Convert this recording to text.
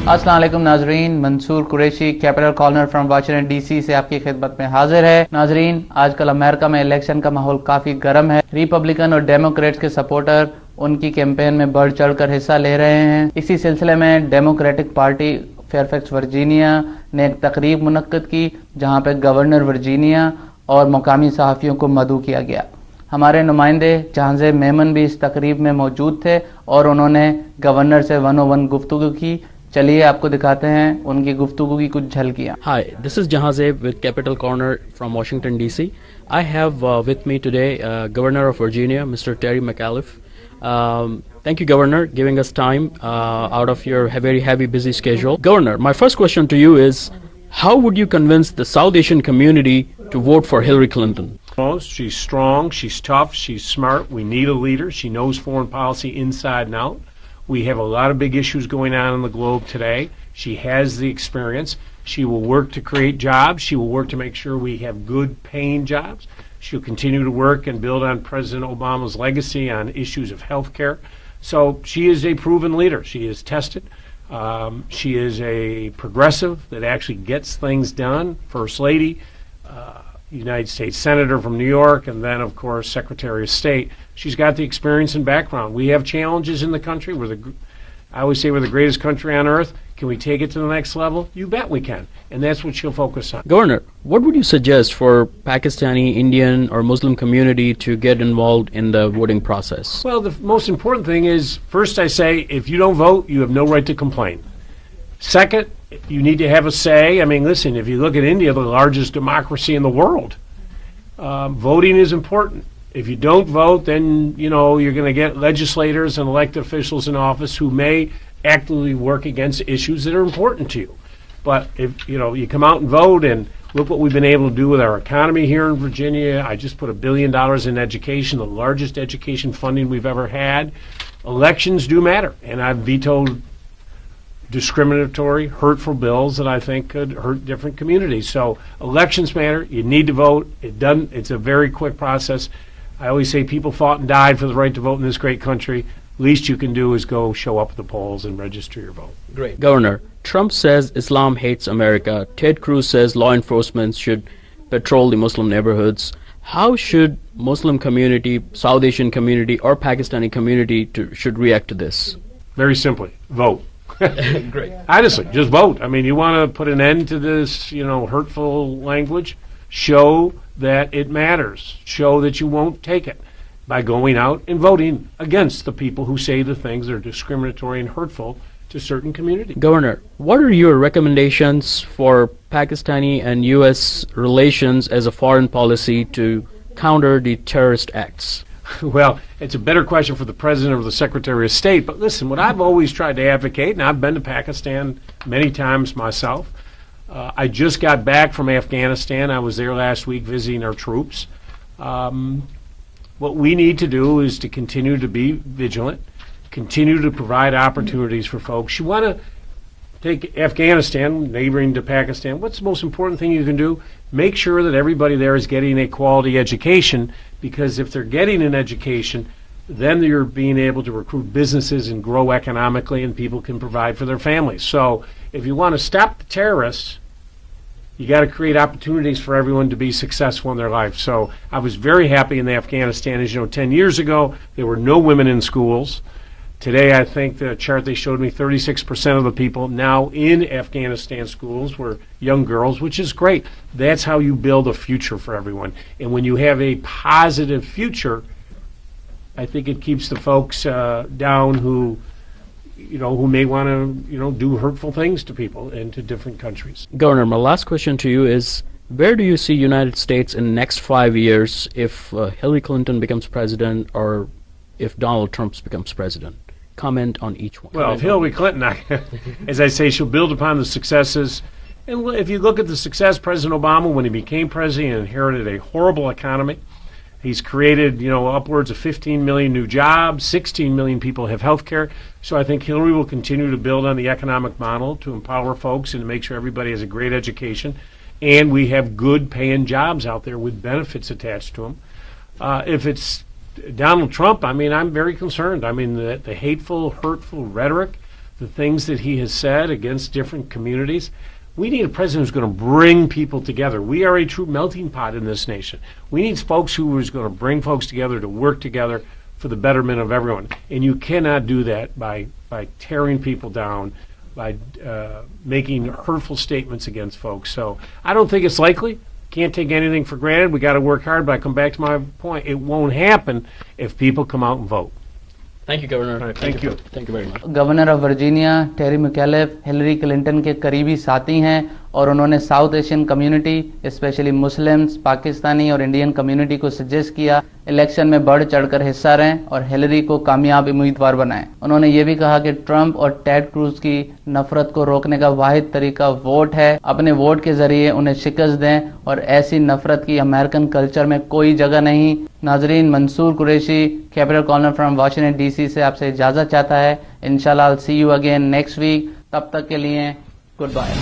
अस्सलाम वालेकुम नाजरीन, Mansoor Qureshi capital corner from Washington DC से आपकी खिदमत में हाजिर है। नाजरीन, आजकल अमेरिका में इलेक्शन का माहौल काफी गर्म है। रिपब्लिकन और डेमोक्रेट्स के सपोर्टर उनकी कैंपेन में बढ़ चढ़कर हिस्सा ले रहे हैं। इसी सिलसिले में डेमोक्रेटिक पार्टी फेयरफैक्स वर्जीनिया ने एक तकरीब मुनक्किद की, जहां पर गवर्नर वर्जीनिया और मुकामी सहाफ़ियों को मदऊ किया गया। हमारे नुमाइंदे जहांज़ैब मेमन भी इस तकरीब में मौजूद थे और उन्होंने गवर्नर से 101 गुफ्तगू की। चलिए आपको दिखाते हैं उनकी गुफ्तगू की कुछ झलकियां। Hi, this is Jahanzaib with Capital Corner from Washington DC. I have with me today Governor of Virginia, Mr. Terry McAuliffe. Thank you, Governor, giving us time out of your very heavy, busy schedule. Governor, my first question to you is, how would you convince the South Asian community to vote for Hillary Clinton? She's strong, she's tough, she's smart. We need a leader. She knows foreign policy inside and out. We have a lot of big issues going on in the globe today. She has the experience. She will work to create jobs. She will work to make sure we have good paying jobs. She'll continue to work and build on President Obama's legacy on issues of health care. So she is a proven leader. She is tested. She is a progressive that actually gets things done. First Lady, United States Senator from New York, and then, of course, Secretary of State. She's got the experience and background. We have challenges in the country. I always say we're the greatest country on earth. Can we take it to the next level? You bet we can. And that's what she'll focus on. Governor, what would you suggest for Pakistani, Indian, or Muslim community to get involved in the voting process? Well, the most important thing is, first I say, if you don't vote, you have no right to complain. Second, you need to have a say. I mean, listen, if you look at India, the largest democracy in the world, voting is important. If you don't vote, then, you're going to get legislators and elected officials in office who may actively work against issues that are important to you. But if, you come out and vote, and look what we've been able to do with our economy here in Virginia. I just put $1 billion in education, the largest education funding we've ever had. Elections do matter, and I've vetoed discriminatory, hurtful bills that I think could hurt different communities. So elections matter. You need to vote. It's a very quick process. I always say people fought and died for the right to vote in this great country. Least you can do is go show up at the polls and register your vote. Great. Governor, Trump says Islam hates America. Ted Cruz says law enforcement should patrol the Muslim neighborhoods. How should Muslim community, South Asian community, or Pakistani community should react to this? Very simply, vote. Great. Honestly, just vote. I mean, you want to put an end to this, hurtful language? Show that it matters. Show that you won't take it by going out and voting against the people who say the things that are discriminatory and hurtful to certain communities. Governor, what are your recommendations for Pakistani and U.S. relations as a foreign policy to counter the terrorist acts? Well, it's a better question for the President or the Secretary of State. But listen, what I've always tried to advocate, and I've been to Pakistan many times myself. I just got back from Afghanistan. I was there last week visiting our troops. What we need to do is to continue to be vigilant, continue to provide opportunities for folks. You want to take Afghanistan, neighboring to Pakistan. What's the most important thing you can do? Make sure that everybody there is getting a quality education, because if they're getting an education, then you're being able to recruit businesses and grow economically, and people can provide for their families. So if you want to stop the terrorists, you got to create opportunities for everyone to be successful in their life. So I was very happy in Afghanistan. As you know, 10 years ago, there were no women in schools. Today, I think the chart they showed me, 36% of the people now in Afghanistan schools were young girls, which is great. That's how you build a future for everyone. And when you have a positive future, I think it keeps the folks down who may want to, do hurtful things to people and to different countries. Governor, my last question to you is, where do you see United States in the next 5 years if Hillary Clinton becomes president or if Donald Trump becomes president? Comment on each one. Well, if Hillary Clinton, as I say, she'll build upon the successes. And if you look at the success, President Obama, when he became president, he inherited a horrible economy. He's created, upwards of 15 million new jobs, 16 million people have health care. So I think Hillary will continue to build on the economic model to empower folks and to make sure everybody has a great education. And we have good paying jobs out there with benefits attached to them. If it's Donald Trump, I'm very concerned. The hateful, hurtful rhetoric, the things that he has said against different communities. We need a president who's going to bring people together. We are a true melting pot in this nation. We need folks who is going to bring folks together to work together for the betterment of everyone. And you cannot do that by tearing people down, by making hurtful statements against folks. So I don't think it's likely. Can't take anything for granted. We got to work hard. But I come back to my point. It won't happen if people come out and vote. Thank you, Governor. All right, thank you. Thank you very much. Governor of Virginia Terry McAuliffe Hillary Clinton के करीबी साथी हैं और उन्होंने South Asian community specially Muslims, Pakistani और Indian community को suggest किया election में बढ़ चढ़कर हिस्सा लें और हिलरी को कामयाब उम्मीदवार बनाएं। उन्होंने ये भी कहा कि ट्रंप और टेड क्रूज की नफरत को रोकने का वाहिद तरीका वोट है। अपने वोट के जरिए उन्हें शिकस्त दें और ऐसी नफरत की अमेरिकन कल्चर में कोई जगह नहीं। नाजरीन, Mansoor Qureshi, capital corner from Washington DC से आपसे इजाजत चाहता है। इंशाल्लाह see you again next week. तब तक के लिए गुड बाय।